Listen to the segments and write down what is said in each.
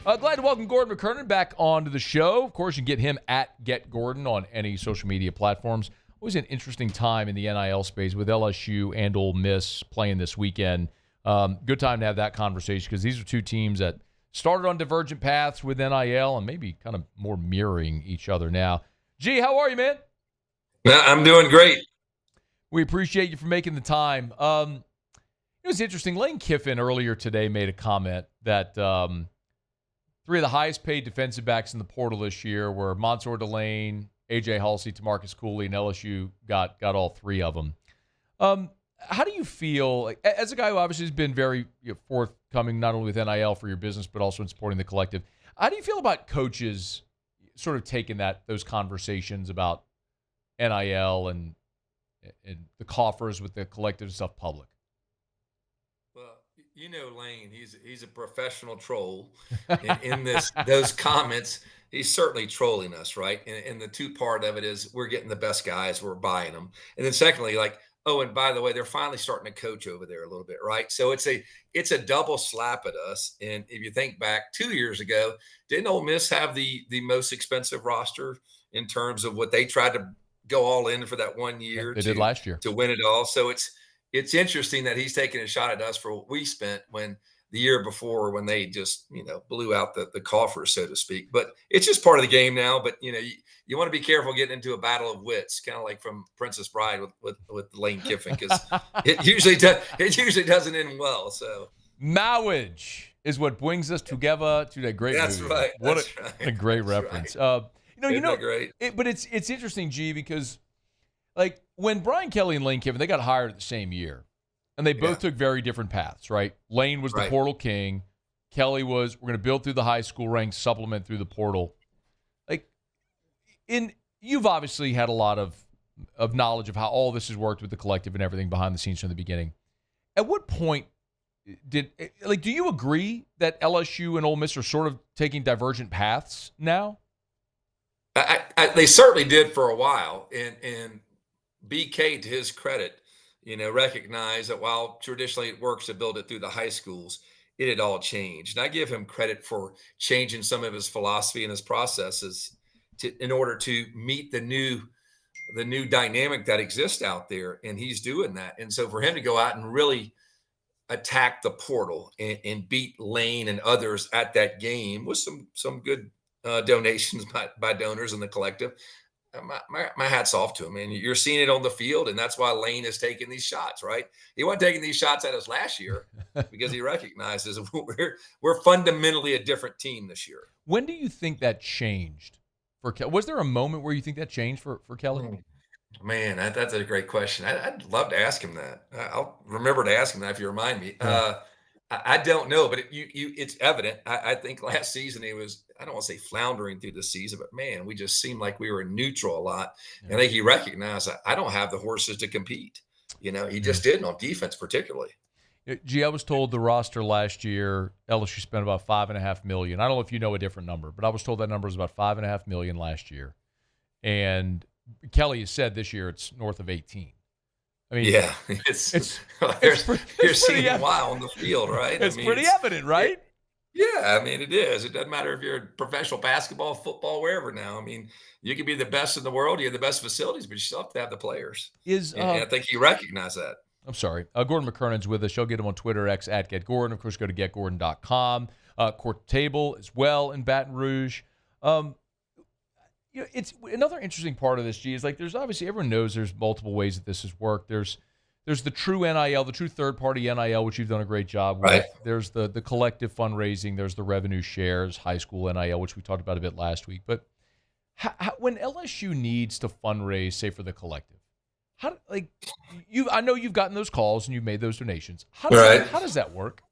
Glad to welcome Gordon McKernan back onto the show. Of course, you can get him at Get Gordon on any social media platforms. Always an interesting time in the NIL space with LSU and Ole Miss playing this weekend. Good time to have that conversation because these are two teams that started on divergent paths with NIL and maybe kind of more mirroring each other now. G, how are you, man? I'm doing great. We appreciate you for making the time. It was interesting. Lane Kiffin earlier today made a comment that three of the highest paid defensive backs in the portal this year were Mansour Delane, A.J. Halsey, Tamarcus Cooley, and LSU got all three of them. How do you feel, as a guy who obviously has been very forthcoming not only with NIL for your business but also in supporting the collective, how do you feel about coaches sort of taking those conversations about NIL and the coffers with the collective stuff public? Well, Lane, he's a professional troll. In those comments, he's certainly trolling us, right? And the two part of it is we're getting the best guys, we're buying them. And then secondly, oh, and by the way, they're finally starting to coach over there a little bit, right? So it's a double slap at us. And if you think back 2 years ago, didn't Ole Miss have the most expensive roster in terms of what they tried to go all in for that 1 year? They did last year to win it all. So it's interesting that he's taking a shot at us for what we spent when the year before when they just, blew out the coffers, so to speak. But it's just part of the game now. But, you want to be careful getting into a battle of wits, kind of like from Princess Bride with Lane Kiffin, because it usually doesn't end well. So marriage is what brings us together to that great That's movie. right. What That's a great reference. Right. Great? But it's interesting, G, because when Brian Kelly and Lane Kiffin, they got hired the same year, and they both took very different paths, right? Lane was the portal king. Kelly was, we're going to build through the high school ranks, supplement through the portal. You've obviously had a lot of knowledge of how all this has worked with the collective and everything behind the scenes from the beginning. At what point do you agree that LSU and Ole Miss are sort of taking divergent paths now? They certainly did for a while, and BK, to his credit, recognized that while traditionally it works to build it through the high schools, it had all changed. And I give him credit for changing some of his philosophy and his processes in order to meet the new dynamic that exists out there. And he's doing that. And so for him to go out and really attack the portal and beat Lane and others at that game with some good donations by donors in the collective. My hat's off to him, and you're seeing it on the field, and that's why Lane is taking these shots, right? He wasn't taking these shots at us last year because he recognizes we're fundamentally a different team this year. When do you think that changed for Kelly? Was there a moment where you think that changed for Kelly? Man, that's a great question. I'd love to ask him that. I'll remember to ask him that if you remind me. Yeah. I don't know, but it's evident. I think last season he was, I don't want to say floundering through the season, but man, we just seemed like we were neutral a lot. Yeah. And I think he recognized I don't have the horses to compete. He just didn't on defense particularly. Gee, I was told the roster last year, LSU spent about $5.5 million. I don't know if you know a different number, but I was told that number was about $5.5 million last year. And Kelly has said this year it's north of 18. I mean, yeah, you're seeing why on the field, right? It's pretty evident, right? Yeah, I mean, it is. It doesn't matter if you're professional basketball, football, wherever now. I mean, you can be the best in the world, you have the best facilities, but you still have to have the players. And I think he recognized that. I'm sorry. Gordon McKernan's with us. You'll get him on Twitter, X, at GetGordon. Of course, go to getgordon.com. Court table as well in Baton Rouge. It's another interesting part of this, G, is there's obviously, everyone knows there's multiple ways that this has worked. There's the true NIL, the true third-party NIL, which you've done a great job with. Right. There's the collective fundraising. There's the revenue shares, high school NIL, which we talked about a bit last week. But when LSU needs to fundraise, say, for the collective, I know you've gotten those calls and you've made those donations. How does that work?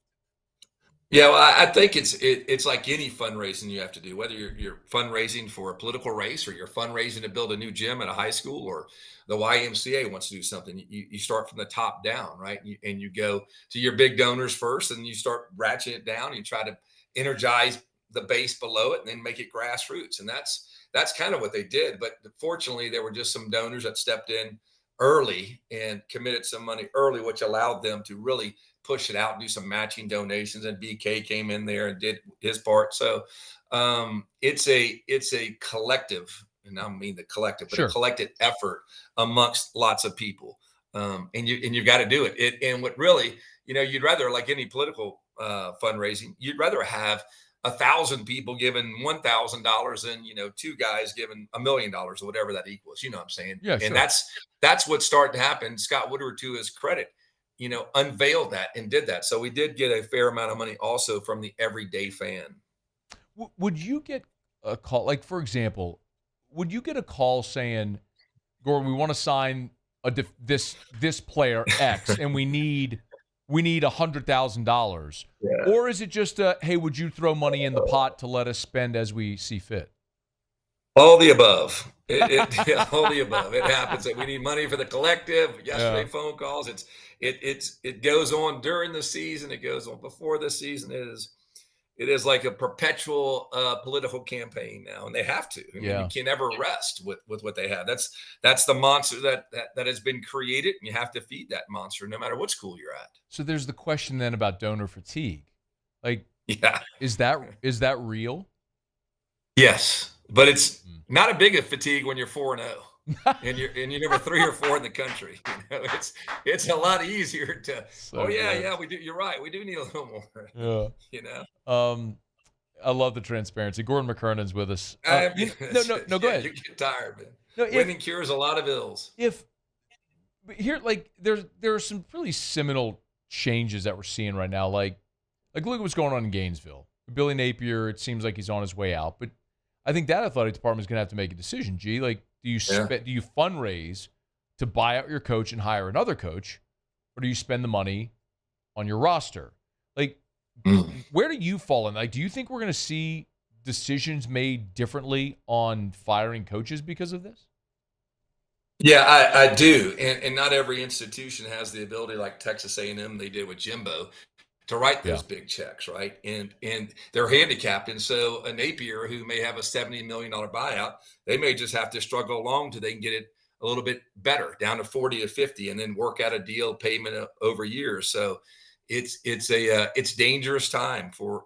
Yeah, well, I think it's like any fundraising you have to do, whether you're fundraising for a political race or you're fundraising to build a new gym at a high school or the YMCA wants to do something. You start from the top down, right? And you go to your big donors first, and you start ratcheting it down. You try to energize the base below it, and then make it grassroots. And that's kind of what they did. But fortunately, there were just some donors that stepped in early and committed some money early, which allowed them to really push it out and do some matching donations. And BK came in there and did his part. So it's a collective, and I don't mean the collective, but a collective effort amongst lots of people. And you've got to do it. And what really, you'd rather, like any political fundraising, you'd rather have 1,000 people giving $1,000 than, 2 guys giving $1 million or whatever that equals. You know what I'm saying? Yeah, and that's what's starting to happen. Scott Woodward, to his credit, unveiled that and did that. So we did get a fair amount of money also from the everyday fan. Would you get a call, like, for example, would you get a call saying, Gordon, we want to sign this player X and we need $100,000? Or is it just hey, would you throw money in the pot to let us spend as we see fit? All the above. All the above. It happens that we need money for the collective. Yesterday, phone calls. It goes on during the season. It goes on before the season. It is like a perpetual political campaign now, and they have to. I mean, you can never rest with what they have. That's the monster that has been created, and you have to feed that monster no matter what school you're at. So there's the question then about donor fatigue. Like, is that real? Yes, but it's not a big fatigue when you're 4-0 and you're number 3 or 4 in the country. It's a lot easier to. We do. You're right. We do need a little more. I love the transparency. Gordon McKernan's with us. Go ahead. You get tired, man. Winning cures a lot of ills. But here, like, there are some really seminal changes that we're seeing right now. Like look at what's going on in Gainesville. Billy Napier, it seems like he's on his way out, but I think that athletic department is going to have to make a decision. Like, do you fundraise to buy out your coach and hire another coach, or do you spend the money on your roster? Like, where do you fall in? Like, do you think we're going to see decisions made differently on firing coaches because of this? Yeah, I do, and not every institution has the ability, like Texas A&M they did with Jimbo, to write those big checks, right? And they're handicapped. And so a Napier who may have a $70 million buyout, they may just have to struggle along till they can get it a little bit better, down to 40 or 50, and then work out a deal payment over years. So it's dangerous time for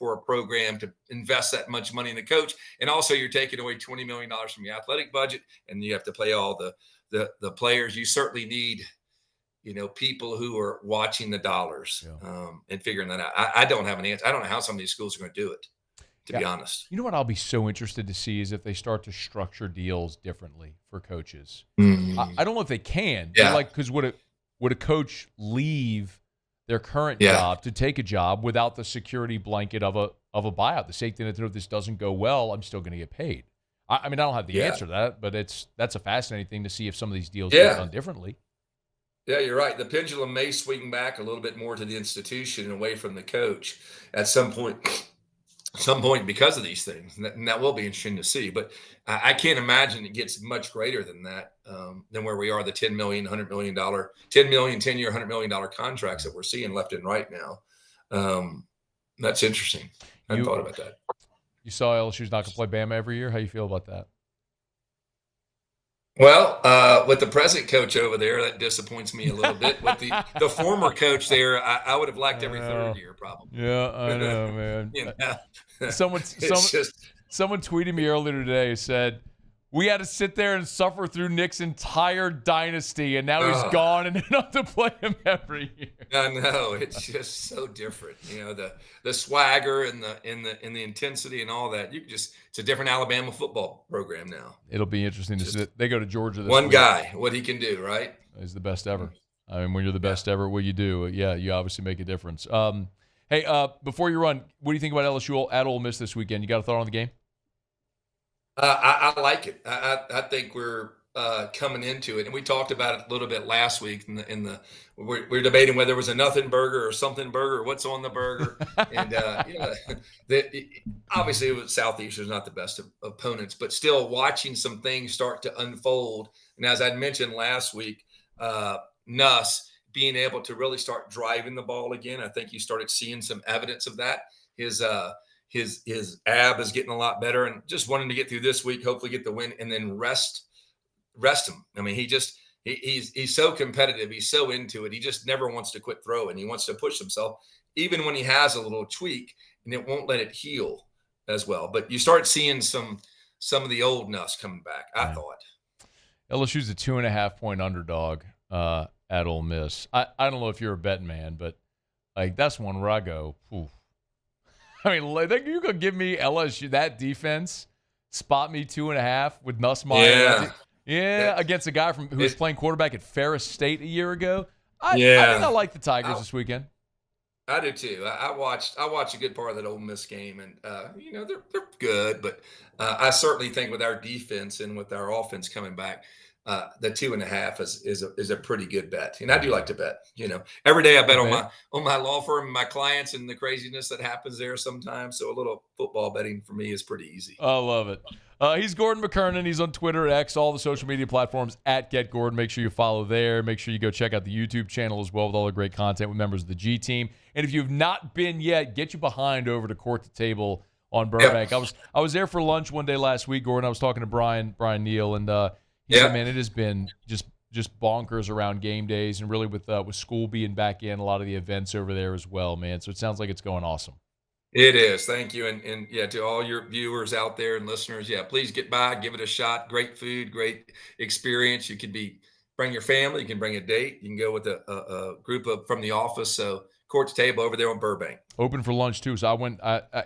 a program to invest that much money in the coach. And also you're taking away $20 million from your athletic budget, and you have to pay all the players. You certainly need people who are watching the dollars and figuring that out. I don't have an answer. I don't know how some of these schools are going to do it, to be honest. You know what I'll be so interested to see is if they start to structure deals differently for coaches. I don't know if they can. Because would a coach leave their current job to take a job without the security blanket of a buyout? The safety net, if this doesn't go well, I'm still going to get paid. I mean, I don't have the answer to that, but that's a fascinating thing to see if some of these deals get done differently. Yeah, you're right. The pendulum may swing back a little bit more to the institution and away from the coach at some point because of these things. And that will be interesting to see. But I can't imagine it gets much greater than that, than where we are, the $10 million, $100 million, $10 million, 10-year, $100 million contracts that we're seeing left and right now. That's interesting. I hadn't thought about that. You saw LSU's not going to play Bama every year. How you feel about that? Well, with the present coach over there, that disappoints me a little bit. With the former coach there, I would have liked every third year, probably. Yeah, I know, man. Someone tweeted me earlier today who said, we had to sit there and suffer through Nick's entire dynasty, and now he's gone, and they don't have to play him every year. I know, it's just so different. The swagger and the intensity and all that. It's a different Alabama football program now. It'll be interesting to see. They go to Georgia this week. One guy, what he can do, right? He's the best ever. I mean, when you're the best ever, what you do, you obviously make a difference. Hey, before you run, what do you think about LSU at Ole Miss this weekend? You got a thought on the game? I like it. I think we're coming into it, and we talked about it a little bit last week. We're debating whether it was a nothing burger or something burger, or what's on the burger. And obviously, it was Southeastern's not the best of opponents, but still watching some things start to unfold. And as I mentioned last week, Nuss being able to really start driving the ball again. I think you started seeing some evidence of that. His ab is getting a lot better, and just wanting to get through this week, hopefully get the win, and then rest him. I mean, he He's so competitive. He's so into it. He just never wants to quit throwing. He wants to push himself, even when he has a little tweak, and it won't let it heal as well. But you start seeing some of the old nuss coming back, I thought. LSU's a 2.5-point underdog at Ole Miss. I don't know if you're a betting man, but like that's one where I go, oof. I mean, like, you could give me LSU, that defense, spot me 2.5 with Nussmeier. Yeah. Against a guy who was playing quarterback at Ferris State a year ago. I think I like the Tigers this weekend. I do too. I watched a good part of that Ole Miss game, and they're good, but I certainly think with our defense and with our offense coming back, the 2.5 is a pretty good bet. And I do like to bet. Every day I bet on my law firm and my clients and the craziness that happens there sometimes. So a little football betting for me is pretty easy. I love it. He's Gordon McKernan. He's on Twitter, X, all the social media platforms at GetGordon. Make sure you follow there. Make sure you go check out the YouTube channel as well with all the great content with members of the G team. And if you've not been yet, get you behind over to Court to Table on Burbank. Yep. I was there for lunch one day last week, Gordon. I was talking to Brian Neal, and he said, man, it has been just bonkers around game days, and really with school being back in, a lot of the events over there as well, man. So it sounds like it's going awesome. It is. Thank you. And to all your viewers out there and listeners, please get by, give it a shot. Great food, great experience. You could bring your family, you can bring a date, you can go with a group from the office. So Court to Table over there on Burbank. Open for lunch too. So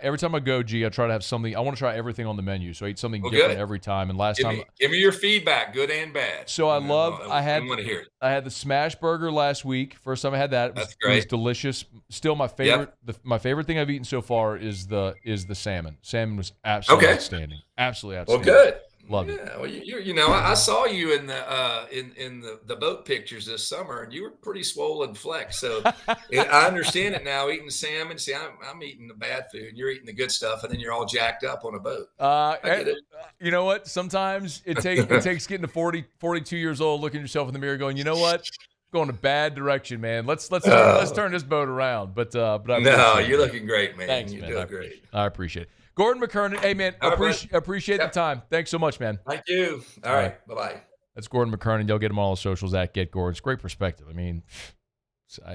every time I go, I try to have something. I want to try everything on the menu. So I eat something different every time. And give me your feedback, good and bad. So I want to hear it. I had the smash burger last week. First time I had that. That's great. It was delicious. Still my favorite. My favorite thing I've eaten so far is the salmon. Salmon was absolutely outstanding. Absolutely outstanding. Well, good. Loved it. Well, I saw you in the boat pictures this summer, and you were pretty swollen flex. So I understand it now. Eating salmon, see, I'm eating the bad food. You're eating the good stuff, and then you're all jacked up on a boat. I get it. You know what? Sometimes it takes getting to 40, 42 years old, looking at yourself in the mirror, going, you know what? Going a bad direction, man. Let's turn this boat around. But you're looking great, man. Thanks, you're man. doing great. I appreciate it. Gordon McKernan, hey, man, appreciate the time. Thanks so much, man. Thank you. All right. Bye-bye. That's Gordon McKernan. You'll get him on all the socials at GetGordon. It's great perspective. I mean,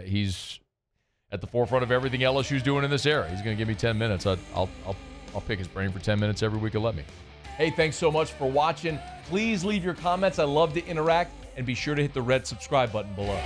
he's at the forefront of everything LSU's doing in this era. He's going to give me 10 minutes. I'll pick his brain for 10 minutes every week he'll let me. Hey, thanks so much for watching. Please leave your comments. I love to interact. And be sure to hit the red subscribe button below.